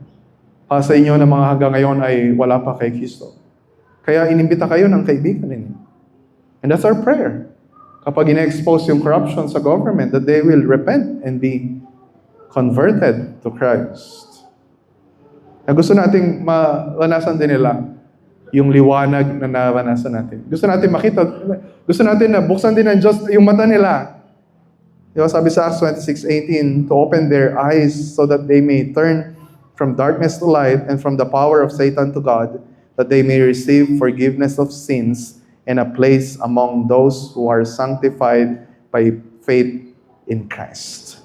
Para sa inyo na mga hanggang ngayon ay wala pa kay Kristo. Kaya inimbita kayo ng kaibigan ninyo. And that's our prayer. Kapag ina-expose yung corruption sa government, that they will repent and be converted to Christ. Na gusto nating maranasan din nila yung liwanag na naranasan natin. Gusto natin makita, gusto natin na buksan din ng Diyos yung mata nila Di ba, sabi sa Acts 26:18, to open their eyes so that they may turn from darkness to light and from the power of Satan to God, that they may receive forgiveness of sins and a place among those who are sanctified by faith in Christ.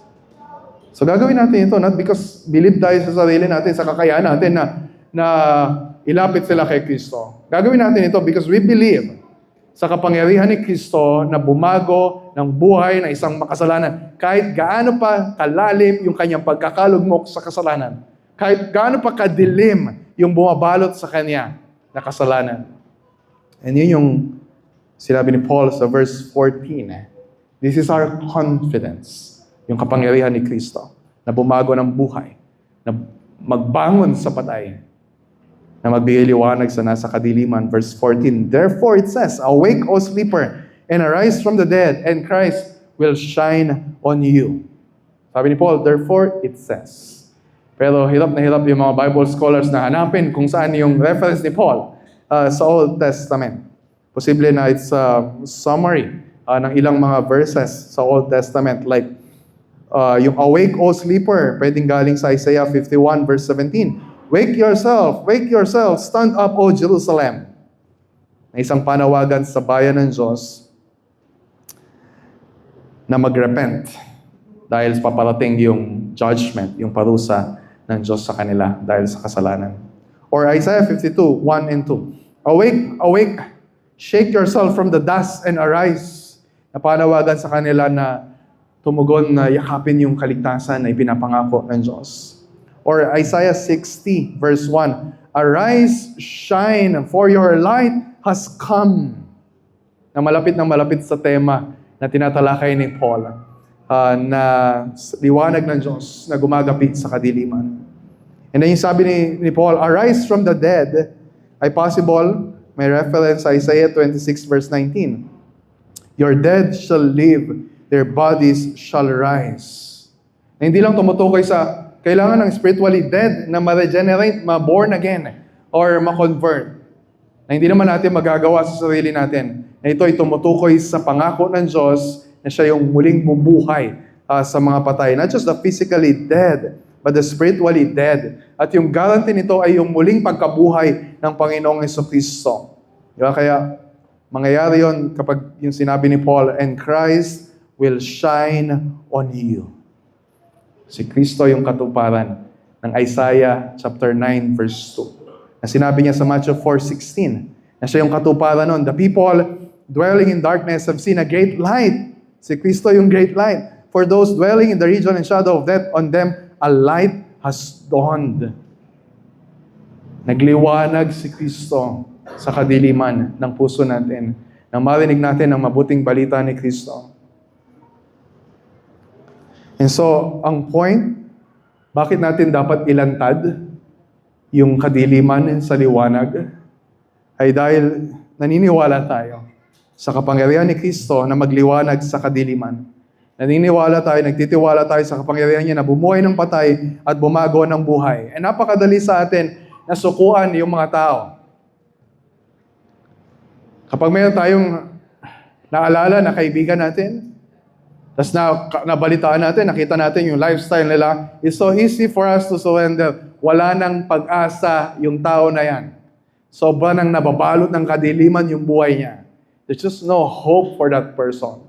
So gagawin natin ito, not because believe tayo sa sarili natin, sa kakayahan natin na ilapit sila kay Kristo. Gagawin natin ito because we believe sa kapangyarihan ni Kristo na bumago ng buhay na isang makasalanan. Kahit gaano pa kalalim yung kanyang pagkakalugmok sa kasalanan. Kahit gaano pa kadilim yung bumabalot sa kanya na kasalanan. And yun yung sinabi ni Paul sa verse 14. This is our confidence. Yung kapangyarihan ni Kristo na bumago ng buhay, na magbangon sa patay, na magbigay liwanag sa nasa kadiliman. Verse 14, therefore it says, awake, O sleeper, and arise from the dead, and Christ will shine on you. Sabi ni Paul, therefore it says. Pero hirap na hirap yung mga Bible scholars na hanapin kung saan yung reference ni Paul sa Old Testament. Posible na it's a summary ng ilang mga verses sa Old Testament, like yung awake, O sleeper, pwedeng galing sa Isaiah 51 verse 17. Wake yourself, stand up, O Jerusalem. Na isang panawagan sa bayan ng Diyos na mag-repent dahil paparating yung judgment, yung parusa ng Diyos sa kanila dahil sa kasalanan. Or Isaiah 52, 1 and 2. Awake, shake yourself from the dust and arise. Na panawagan sa kanila na tumugon na yakapin yung kaligtasan na ipinapangako ng Diyos. Or Isaiah 60 verse 1, arise, shine, for your light has come. Na malapit sa tema na tinatalakay ni Paul, na liwanag ng Diyos na gumagapit sa kadiliman. And then yung sabi ni Paul, arise from the dead, ay possible, may reference sa Isaiah 26 verse 19. Your dead shall live, their bodies shall rise. Na hindi lang tumutukoy sa kailangan ng spiritually dead na ma-regenerate, ma-born again, or ma-convert. Na hindi naman natin magagawa sa sarili natin. Na ito ay tumutukoy sa pangako ng Diyos na siya yung muling bubuhay sa mga patay. Not just the physically dead, but the spiritually dead. At yung guarantee nito ay yung muling pagkabuhay ng Panginoong Jesucristo. Diba? Kaya mangyayari yon kapag yung sinabi ni Paul, and Christ will shine on you. Si Kristo yung katuparan ng Isaiah chapter 9 verse 2. Na sinabi niya sa Matthew 4:16 na siya yung katuparan nun. The people dwelling in darkness have seen a great light. Si Kristo yung great light. For those dwelling in the region and shadow of death, on them a light has dawned. Nagliwanag si Kristo sa kadiliman ng puso natin. Nang marinig natin ang mabuting balita ni Kristo. And so, ang point, bakit natin dapat ilantad yung kadiliman sa liwanag, ay dahil naniniwala tayo sa kapangyarihan ni Kristo na magliwanag sa kadiliman. Naniniwala tayo, nagtitiwala tayo sa kapangyarihan niya na bumuhay ng patay at bumago ng buhay. And napakadali sa atin na sukuan yung mga tao. Kapag mayroon tayong naalala na kaibigan natin, tapos nabalitaan natin, nakita natin yung lifestyle nila, it's so easy for us to surrender. Wala nang pag-asa yung tao na yan. Sobra nang nababalot ng kadiliman yung buhay niya. There's just no hope for that person.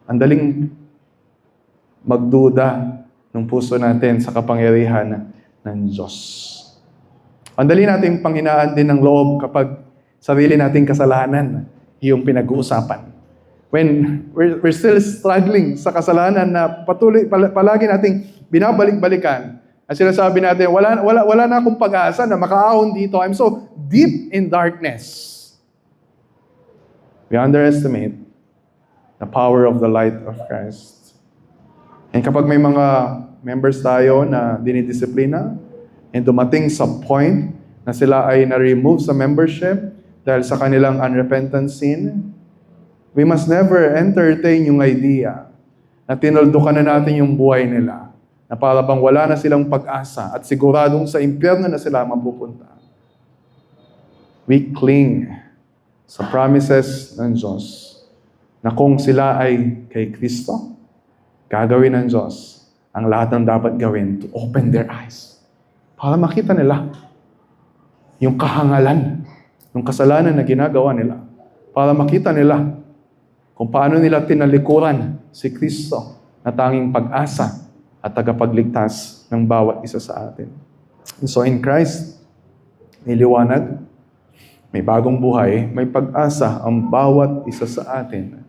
Ang daling magduda ng puso natin sa kapangyarihan ng Diyos. Ang dali nating panghinaan din ng loob kapag sarili nating kasalanan yung pinag-uusapan. When we're still struggling sa kasalanan na palagi nating binabalik-balikan, at sinasabi natin, wala na akong pag-asa na makaahon dito. I'm so deep in darkness. We underestimate the power of the light of Christ. And kapag may mga members tayo na dinidisiplina, and dumating sa point na sila ay na-remove sa membership dahil sa kanilang unrepentant sin, we must never entertain yung idea na tinuldukan na natin yung buhay nila, na para bang wala na silang pag-asa at siguradong sa impyerno na sila mapupunta. We cling sa promises ng Diyos na kung sila ay kay Kristo, gagawin ng Diyos ang lahat ng dapat gawin to open their eyes para makita nila yung kahangalan ng kasalanan na ginagawa nila, para makita nila kung paano nila tinalikuran si Kristo na tanging pag-asa at tagapagligtas ng bawat isa sa atin. And so in Christ, may liwanag, may bagong buhay, may pag-asa ang bawat isa sa atin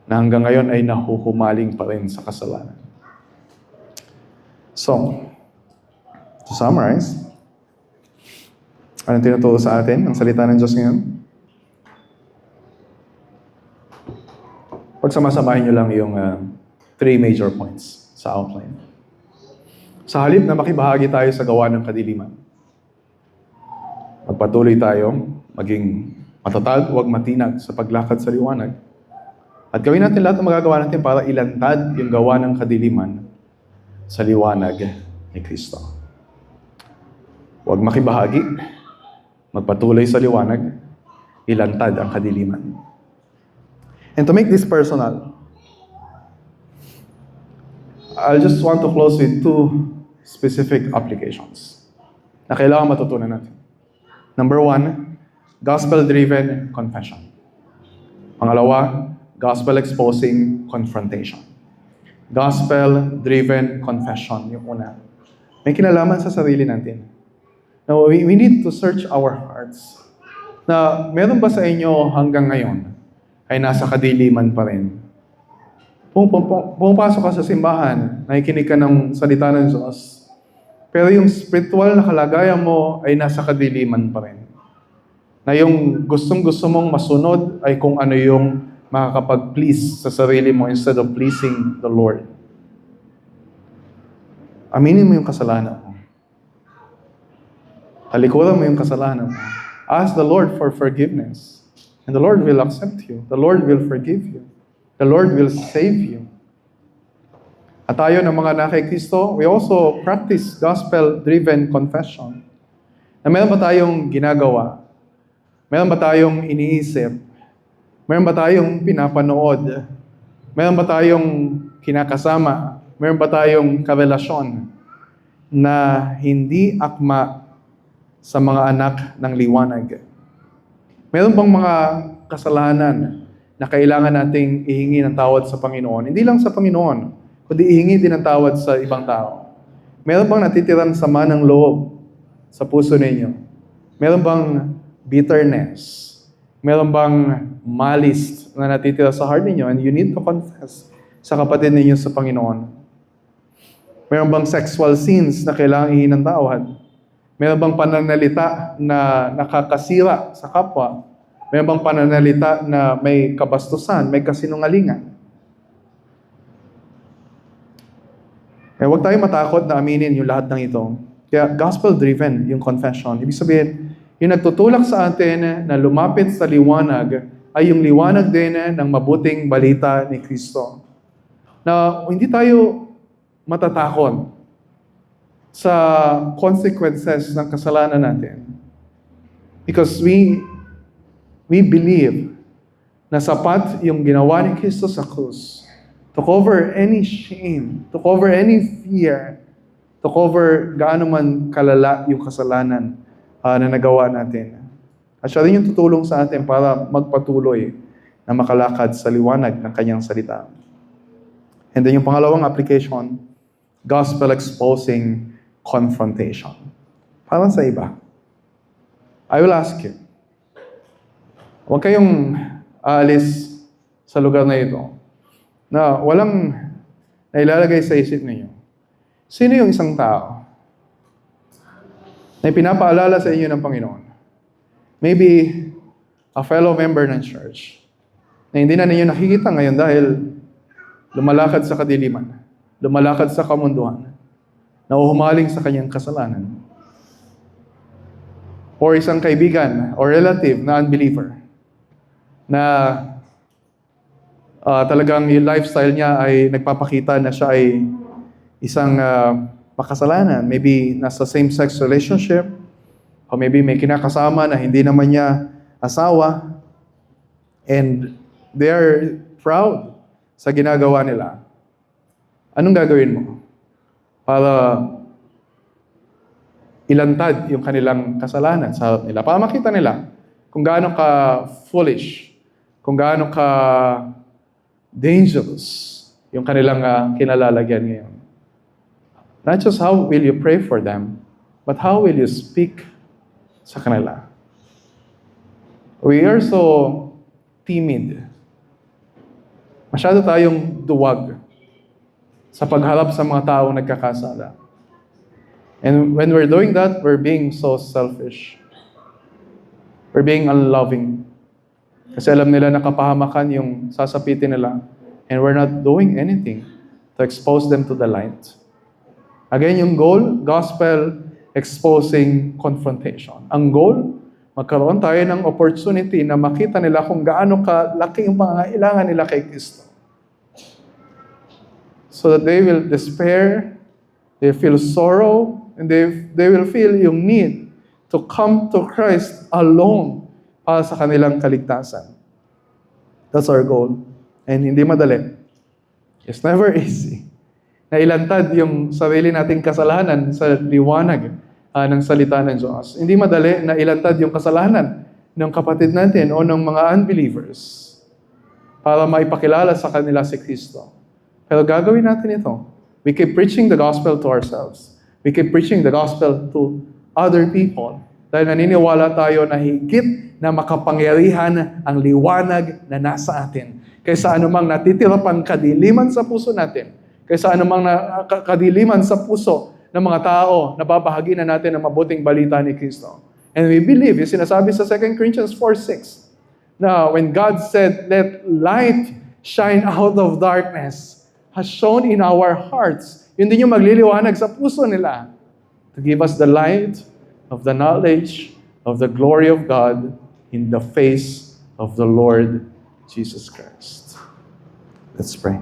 na hanggang ngayon ay nahuhumaling pa rin sa kasalanan. So, to summarize, anong tinuturo sa atin ang salita ng Diyos ngayon? Pagsamasamahin nyo lang yung 3 major points sa outline. Sa halip na makibahagi tayo sa gawa ng kadiliman, magpatuloy tayo maging matatag, huwag matinag sa paglakad sa liwanag. At gawin natin lahat ng magagawa natin para ilantad yung gawa ng kadiliman sa liwanag ni Kristo. Huwag makibahagi, magpatuloy sa liwanag, ilantad ang kadiliman. And to make this personal, I just want to close with 2 specific applications na kailangan matutunan natin. Number 1, gospel-driven confession. Pangalawa, gospel-exposing confrontation. Gospel-driven confession, yung una. May kinalaman sa sarili natin. Now, we need to search our hearts. Na meron ba sa inyo hanggang ngayon ay nasa kadiliman pa rin? Pumapasok ka sa simbahan, nakikinig ka ng salita ng Diyos, pero yung spiritual na kalagayan mo ay nasa kadiliman pa rin. Na yung gustong-gusto mong masunod ay kung ano yung makakapag-please sa sarili mo instead of pleasing the Lord. Aminin mo yung kasalanan mo. Talikuran mo yung kasalanan mo. Ask the Lord for forgiveness. And the Lord will accept you. The Lord will forgive you. The Lord will save you. At tayo ng mga na kay Kristo, we also practice gospel-driven confession. Na meron ba tayong ginagawa? Meron ba tayong iniisip? Meron ba tayong pinapanood? Meron ba tayong kinakasama? Meron ba tayong karelasyon na hindi akma sa mga anak ng liwanag? Meron bang mga kasalanan na kailangan nating ihingi ng tawad sa Panginoon? Hindi lang sa Panginoon, kundi ihingi din ng tawad sa ibang tao. Meron bang natitirang sama ng loob sa puso ninyo? Meron bang bitterness? Meron bang malice na natitira sa heart ninyo and you need to confess sa kapatid ninyo sa Panginoon? Meron bang sexual sins na kailangang ihingi ng tawad? Meron bang pananalita na nakakasira sa kapwa? Meron bang pananalita na may kabastusan, may kasinungalingan? Kaya huwag tayong matakot na aminin yung lahat ng ito. Kaya gospel-driven yung confession. Ibig sabihin, yung nagtutulak sa atin na lumapit sa liwanag ay yung liwanag din ng mabuting balita ni Kristo. Na hindi tayo matatakot sa consequences ng kasalanan natin. Because we believe na sapat yung ginawa ni Kristo sa krus to cover any shame, to cover any fear, to cover gaano man kalala yung kasalanan na nagawa natin. At siya rin yung tutulong sa atin para magpatuloy na makalakad sa liwanag ng kanyang salita. And then yung pangalawang application, gospel-exposing confrontation. Para sa iba. I will ask you, huwag kayong aalis sa lugar na ito na walang nailalagay sa isip ninyo. Sino yung isang tao na pinapaalala sa inyo ng Panginoon? Maybe a fellow member ng church na hindi na ninyo nakikita ngayon dahil lumalakad sa kadiliman, lumalakad sa kamunduhan, na uhumaling sa kanyang kasalanan. Or isang kaibigan or relative na unbeliever na talagang yung lifestyle niya ay nagpapakita na siya ay isang makasalanan. Maybe nasa same-sex relationship, o maybe may kinakasama na hindi naman niya asawa, and They are proud sa ginagawa nila. Anong gagawin mo para ilantad yung kanilang kasalanan sa harap nila? Para makita nila kung gaano ka foolish, kung gaano ka dangerous yung kanilang kinalalagyan ngayon. Not just how will you pray for them, but how will you speak sa kanila. We are so timid. Masyado tayong duwag sa pagharap sa mga taong nagkakasala. And when we're doing that, we're being so selfish. We're being unloving. Kasi alam nila na kapahamakan yung sasapitin nila, and we're not doing anything to expose them to the light. Again, yung goal, gospel exposing confrontation. Ang goal, magkaroon tayo ng opportunity na makita nila kung gaano kalaki yung pangangailangan nila kay Kristo. So that they will despair, they feel sorrow, and they will feel yung need to come to Christ alone para sa kanilang kaligtasan. That's our goal. And hindi madali. It's never easy. Na ilantad yung sarili nating kasalanan sa liwanag ng salita ng Diyos. Hindi madali na ilantad yung kasalanan ng kapatid natin o ng mga unbelievers para maipakilala sa kanila si Kristo. Pero gagawin natin ito. We keep preaching the gospel to ourselves. We keep preaching the gospel to other people. Dahil naniniwala tayo na higit na makapangyarihan ang liwanag na nasa atin. Kaysa anumang natitira pang kadiliman sa puso natin. Kaysa anumang kadiliman sa puso ng mga tao na babahagi na natin ang mabuting balita ni Kristo. And we believe, yung sinasabi sa 2 Corinthians 4:6, na when God said, let light shine out of darkness, has shown in our hearts. Yun din yung magliliwanag sa puso nila to give us the light of the knowledge of the glory of God in the face of the Lord Jesus Christ. Let's pray.